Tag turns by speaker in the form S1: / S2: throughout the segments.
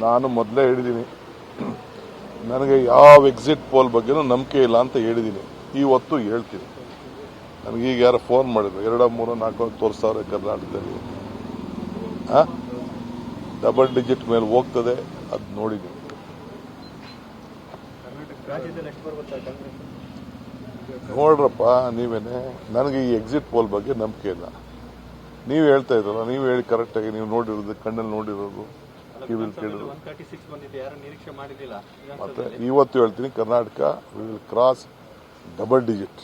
S1: ನಾನು ಮೊದಲೇ ಹೇಳಿದ್ದೀನಿ, ನನಗೆ ಯಾವ ಎಕ್ಸಿಟ್ ಪೋಲ್ ಬಗ್ಗೆನೂ ನಂಬಿಕೆ ಇಲ್ಲ ಅಂತ ಹೇಳಿದ್ದೀನಿ. ಇವತ್ತು ಹೇಳ್ತೀನಿ. ನನಗೀಗ ಯಾರು ಫೋನ್ ಮಾಡಿದ್ರು, 2, 3, 4 ತೋರಿಸ್ತಾವ್ರೆ ಕರ್ನಾಟಕದಲ್ಲಿ. ಡಬಲ್ ಡಿಜಿಟ್ ಮೇಲೆ ಹೋಗ್ತದೆ, ಅದು ನೋಡಿದ್ದೀನಿ. ನೋಡ್ರಪ್ಪ ನೀವೇನೆ, ನನಗೆ ಈ ಎಕ್ಸಿಟ್ ಪೋಲ್ ಬಗ್ಗೆ ನಂಬಿಕೆ ಇಲ್ಲ. ನೀವು ಹೇಳ್ತಾ ಇದ್ರಲ್ಲ, ನೀವು ಹೇಳಿ ಕರೆಕ್ಟಾಗಿ, ನೀವು ನೋಡಿರೋದು, ಕಣ್ಣಲ್ಲಿ ನೋಡಿರೋದು, ಕಿವಿಲ್ ಕೇಳಿರೋದು. ಮತ್ತೆ ಇವತ್ತು ಹೇಳ್ತೀನಿ, Karnataka will cross double digit.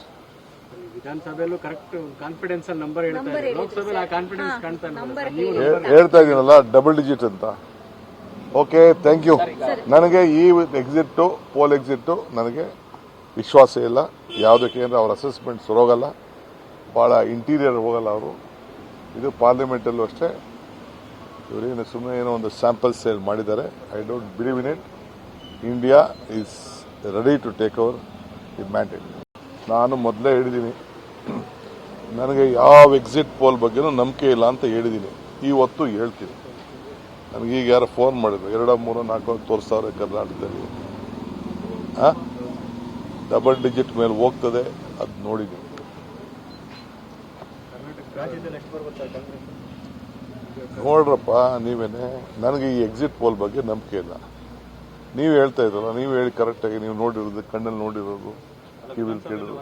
S2: ವಿಧಾನಸಭೆಯಲ್ಲೂ ಕರೆಕ್ಟ್ ಕಾನ್ಫಿಡೆನ್ಸ್ ನಂಬರ್ ಹೇಳ್ತಾರೆ, ಲೋಕಸಭೆಯಲ್ಲಿ ಆ ಕಾನ್ಫಿಡೆನ್ಸ್ ಕಾಣ್ತಾ
S1: ಹೇಳ್ತಾ ಇದೀನಲ್ಲ ಡಬಲ್ ಡಿಜಿಟ್ ಅಂತ. Okay, thank you. ನನಗೆ ಈ ಪೋಲ್ ಎಕ್ಸಿಟ್ ನನಗೆ ವಿಶ್ವಾಸ ಇಲ್ಲ. ಯಾವುದಕ್ಕೆ ಅಂದ್ರೆ ಅವ್ರ ಅಸೆಸ್ಮೆಂಟ್ ಹೋಗಲ್ಲ, ಬಹಳ ಇಂಟೀರಿಯರ್ ಹೋಗಲ್ಲ ಅವರು. ಇದು ಪಾರ್ಲಿಮೆಂಟಲ್ಲೂ ಅಷ್ಟೇ, ಇವರೇನು ಸುಮ್ಮನೆ ಏನೋ ಒಂದು ಸ್ಯಾಂಪಲ್ ಸೇಲ್ ಮಾಡಿದ್ದಾರೆ. I don't believe in it. India is ready to take over the mandate. ನಾನು ಮೊದಲೇ ಹೇಳಿದ್ದೀನಿ, ನನಗೆ ಯಾವ ಎಕ್ಸಿಟ್ ಪೋಲ್ ಬಗ್ಗೆನೂ ನಂಬಿಕೆ ಇಲ್ಲ ಅಂತ ಹೇಳಿದ್ದೀನಿ. ಇವತ್ತು ಹೇಳ್ತೀನಿ. ನನಗೀಗ ಯಾರು ಫೋನ್ ಮಾಡಿದ್ರು, 2, 3, 4 ತೋರಿಸ್ತಾವ್ರೆ ಕರ್ನಾಟಕದಲ್ಲಿ. ಡಬಲ್ ಡಿಜಿಟ್ ಮೇಲೆ ಹೋಗ್ತದೆ, ಅದು ನೋಡಿದ್ದೀನಿ. ನೋಡ್ರಪ್ಪ ನೀವೇನೆ, ನನಗೆ ಈ ಎಕ್ಸಿಟ್ ಪೋಲ್ ಬಗ್ಗೆ ನಂಬಿಕೆ ಇಲ್ಲ. ನೀವು ಹೇಳ್ತಾ ಇದ್ರಲ್ಲ, ನೀವು ಹೇಳಿ ಕರೆಕ್ಟಾಗಿ, ನೀವು ನೋಡಿರೋದು, ಕಣ್ಣಲ್ಲಿ ನೋಡಿರೋದು, ಕಿವಿಲ್ ಕೇಳಿರೋದು.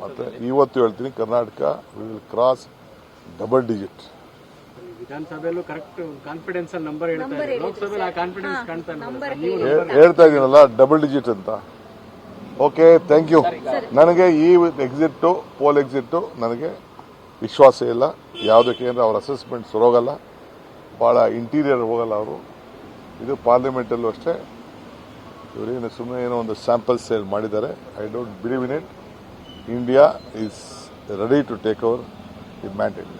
S1: ಮತ್ತೆ ಇವತ್ತು ಹೇಳ್ತೀನಿ, Karnataka will cross double digit.
S2: ವಿಧಾನಸಭೆಯಲ್ಲೂ ಕರೆಕ್ಟ್ ಕಾನ್ಫಿಡೆನ್ಸ್ ನಂಬರ್ ಹೇಳ್ತಾರೆ, ಲೋಕಸಭೆಯಲ್ಲಿ ಆ ಕಾನ್ಫಿಡೆನ್ಸ್ ಕಾಣ್ತಾ
S1: ಹೇಳ್ತಾ ಇದೀನಲ್ಲ ಡಬಲ್ ಡಿಜಿಟ್ ಅಂತ. Okay, thank you. ನನಗೆ ಈ ಪೋಲ್ ಎಕ್ಸಿಟ್ ನನಗೆ ವಿಶ್ವಾಸ ಇಲ್ಲ. ಯಾವುದಕ್ಕೆ ಅಂದ್ರೆ ಅವ್ರ ಅಸೆಸ್ಮೆಂಟ್ ಹೋಗಲ್ಲ, ಬಹಳ ಇಂಟೀರಿಯರ್ ಹೋಗಲ್ಲ ಅವರು. ಇದು ಪಾರ್ಲಿಮೆಂಟಲ್ಲೂ ಅಷ್ಟೇ, ಇವರೇನು ಸುಮ್ಮನೆ ಏನೋ ಒಂದು ಸ್ಯಾಂಪಲ್ ಸೇಲ್ ಮಾಡಿದ್ದಾರೆ. I don't believe in it. India is ready to take over the mandate.